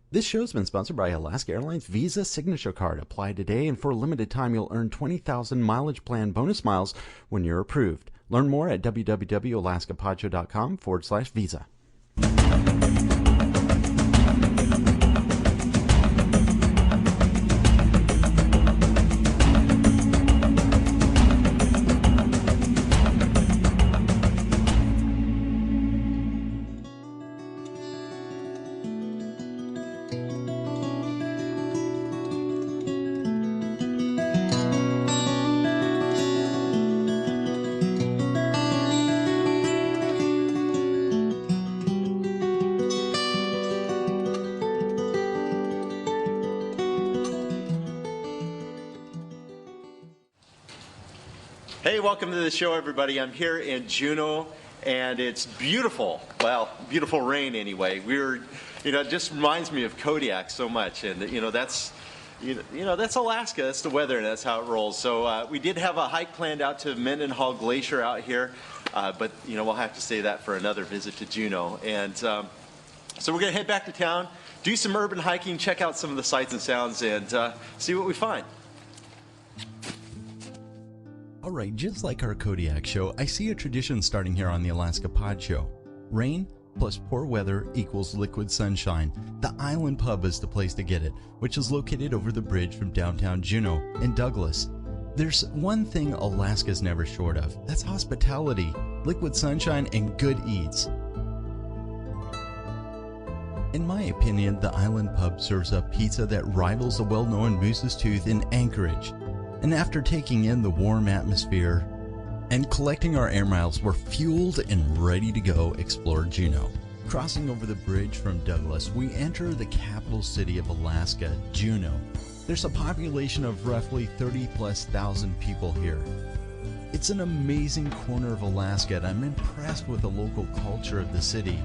This show's been sponsored by Alaska Airlines Visa Signature Card. Apply today, and for a limited time, you'll earn 20,000 mileage plan bonus miles when you're approved. Learn more at www.alaskapodshow.com/visa. Hey, welcome to the show, everybody. I'm here in Juneau, and it's beautiful. Well, beautiful rain anyway. It just reminds me of Kodiak so much, and that's Alaska. That's the weather, and that's how it rolls. So we did have a hike planned out to Mendenhall Glacier out here, but we'll have to save that for another visit to Juneau. And so we're going to head back to town, do some urban hiking, check out some of the sights and sounds, and see what we find. Alright, just like our Kodiak show, I see a tradition starting here on the Alaska Pod Show. Rain plus poor weather equals liquid sunshine. The Island Pub is the place to get it, which is located over the bridge from downtown Juneau in Douglas. There's one thing Alaska's never short of. That's hospitality, liquid sunshine, and good eats. In my opinion, the Island Pub serves up pizza that rivals the well-known Moose's Tooth in Anchorage. And after taking in the warm atmosphere and collecting our air miles, we're fueled and ready to go explore Juneau. Crossing over the bridge from Douglas, we enter the capital city of Alaska, Juneau. There's a population of roughly 30,000+ people here. It's an amazing corner of Alaska, and I'm impressed with the local culture of the city.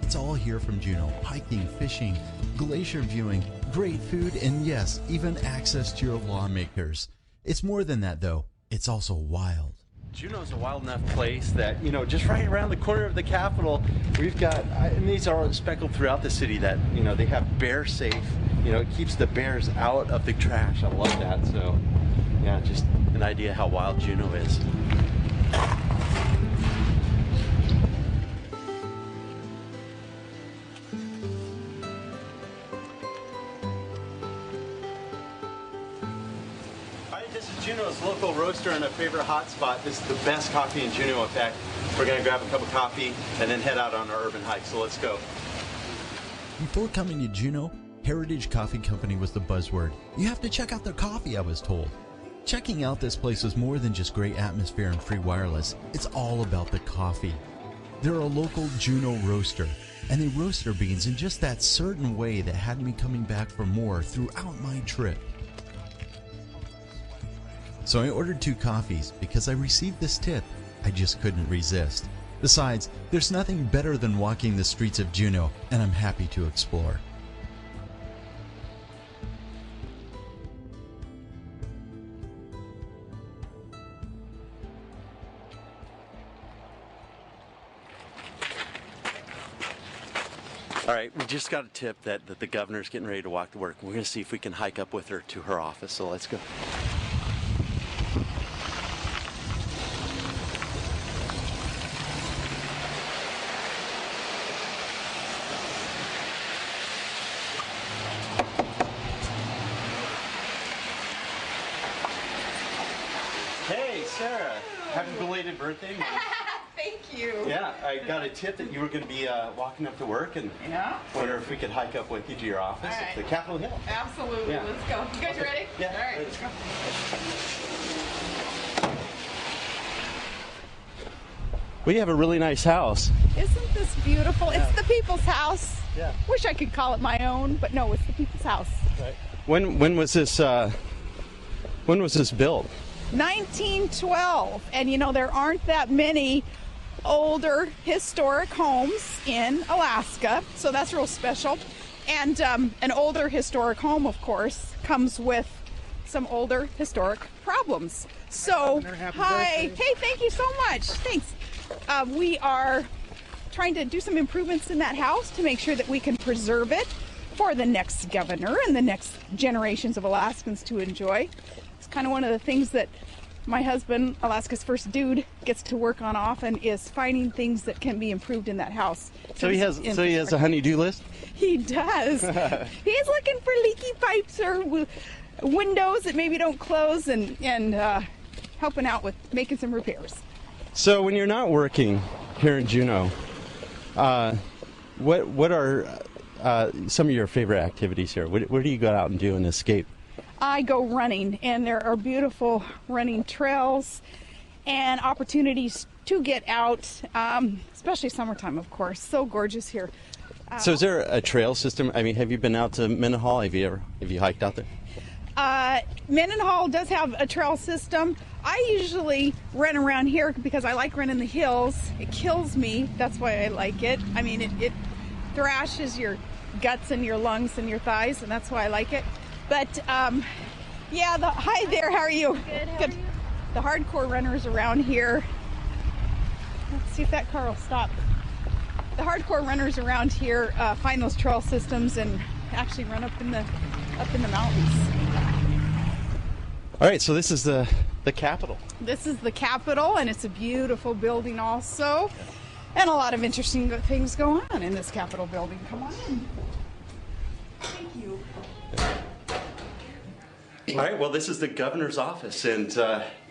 It's all here from Juneau: hiking, fishing, glacier viewing, great food, and yes, even access to your lawmakers. It's more than that, though. It's also wild. Juneau's a wild enough place that, just right around the corner of the Capitol, we've got, and these are speckled throughout the city, that, they have bear safe, it keeps the bears out of the trash. I love that. So, yeah, just an idea how wild Juneau is. Juneau's local roaster and a favorite hotspot. This is the best coffee in Juneau. In fact, we're going to grab a cup of coffee and then head out on our urban hike. So let's go. Before coming to Juneau, Heritage Coffee Company was the buzzword. You have to check out their coffee, I was told. Checking out this place was more than just great atmosphere and free wireless. It's all about the coffee. They're a local Juneau roaster, and they roast their beans in just that certain way that had me coming back for more throughout my trip. So I ordered 2 coffees because I received this tip. I just couldn't resist. Besides, there's nothing better than walking the streets of Juneau, and I'm happy to explore. All right, we just got a tip that the governor's getting ready to walk to work. We're going to see if we can hike up with her to her office, so let's go. Sarah, happy belated birthday. Thank you. Yeah, I got a tip that you were going to be walking up to work, and wonder if we could hike up with you to your office at the Capitol Hill. Absolutely. Yeah. Let's go. You guys ready? Yeah. All right, let's go. We have a really nice house. Isn't this beautiful? Yeah. It's the people's house. Yeah. Wish I could call it my own, but no, it's the people's house. Right. When was this built? 1912, and there aren't that many older historic homes in Alaska, so that's real special. And an older historic home, of course, comes with some older historic problems. So, hi, hey, thank you so much. Thanks. We are trying to do some improvements in that house to make sure that we can preserve it for the next governor and the next generations of Alaskans to enjoy. It's kind of one of the things that my husband, Alaska's first dude, gets to work on often, is finding things that can be improved in that house. So he has a honey-do list? He does. He's looking for leaky pipes or windows that maybe don't close, and helping out with making some repairs. So when you're not working here in Juneau, what are some of your favorite activities here? Where do you go out and do and escape? I go running, and there are beautiful running trails and opportunities to get out, especially summertime, of course. So gorgeous here. So is there a trail system? I mean, have you been out to Mendenhall? Have you hiked out there? Mendenhall does have a trail system. I usually run around here because I like running the hills. It kills me. That's why I like it. I mean, it thrashes your guts and your lungs and your thighs, and that's why I like it. But yeah, hi there. How are you? Good. How are you? The hardcore runners around here. Let's see if that car will stop. The hardcore runners around here find those trail systems and actually run up in the mountains. All right, so this is the Capitol. This is the Capitol, and it's a beautiful building also, and a lot of interesting things go on in this Capitol building. Come on in. Thank you. All right, well, this is the governor's office, and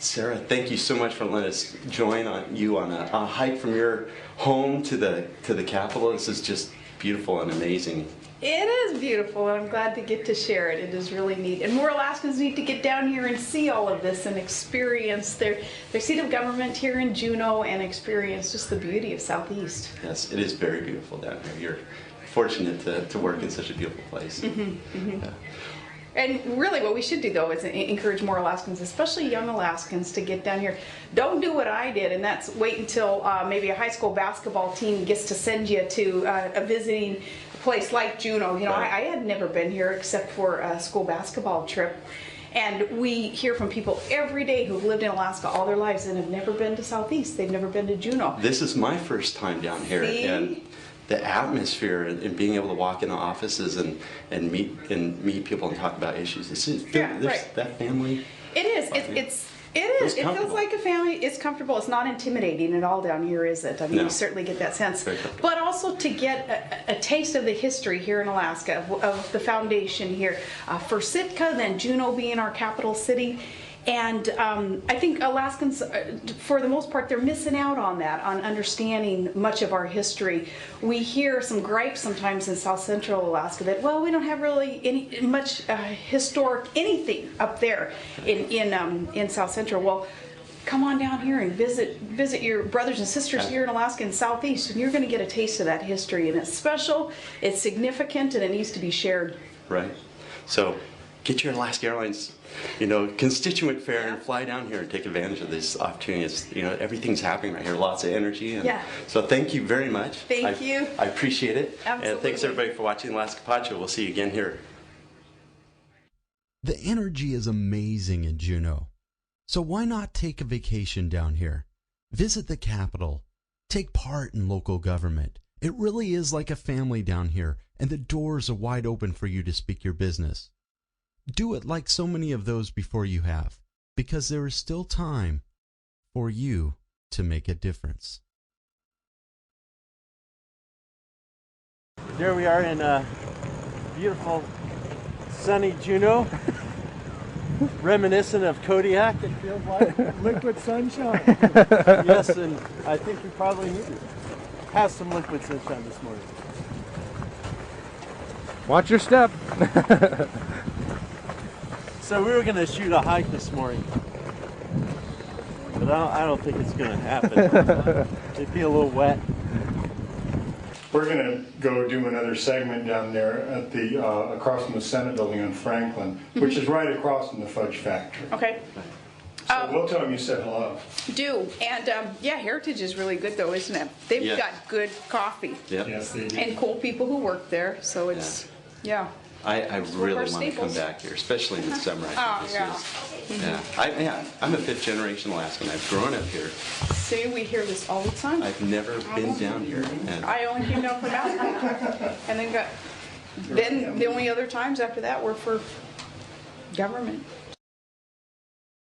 Sarah, thank you so much for letting us join you on a hike from your home to the Capitol. This is just beautiful and amazing. It is beautiful, and I'm glad to get to share it. It is really neat, and more Alaskans need to get down here and see all of this and experience their seat of government here in Juneau and experience just the beauty of Southeast. Yes, it is very beautiful down here. You're fortunate to work in such a beautiful place. Yeah. And really what we should do, though, is encourage more Alaskans, especially young Alaskans, to get down here. Don't do what I did, and that's wait until maybe a high school basketball team gets to send you to a visiting place like Juneau. You know, Right. I had never been here except for a school basketball trip. And we hear from people every day who've lived in Alaska all their lives and have never been to Southeast. They've never been to Juneau. This is my first time down here, See? and the atmosphere and being able to walk into offices and meet people and talk about issues. Right. That family. It is. It feels like a family. It's comfortable. It's not intimidating at all down here, is it? I mean, No. you certainly get that sense. Very comfortable. But also to get a taste of the history here in Alaska, of the foundation here. For Sitka, then Juneau being our capital city. And I think Alaskans, for the most part, they're missing out on that, on understanding much of our history. We hear some gripes sometimes in South Central Alaska that, well, we don't have really much historic anything up there in South Central. Well, come on down here and visit your brothers and sisters here in Alaska and Southeast, and you're going to get a taste of that history. And it's special, it's significant, and it needs to be shared. Right. So get your Alaska Airlines, constituent fare and fly down here and take advantage of these opportunities. Everything's happening right here. Lots of energy. And Yeah. So thank you very much. Thank you. I appreciate it. Absolutely. And thanks everybody for watching Alaska Pod Show. We'll see you again here. The energy is amazing in Juneau. So why not take a vacation down here? Visit the Capitol. Take part in local government. It really is like a family down here, and the doors are wide open for you to speak your business. Do it like so many of those before you have, because there is still time for you to make a difference. There we are in beautiful sunny Juneau, reminiscent of Kodiak, it feels like. Liquid sunshine. Yes, and I think we probably need to have some liquid sunshine this morning. Watch your step. So we were going to shoot a hike this morning, but I don't think it's going to happen. It'd be a little wet. We're going to go do another segment down there at the across from the Senate building on Franklin, which is right across from the fudge factory. Okay. So we'll tell them you said hello. Do. And Heritage is really good, though, isn't it? They've Yeah. got good coffee. Yep. Yes, they do. And cool people who work there, so it's, yeah. I really our want to come staples. back here, especially in the summer. I think yeah. I'm a fifth generation Alaskan. I've grown up here. See, we hear this all the time. I've never been down here. And I only came down from Mountain and then got Then the only other times after that were for government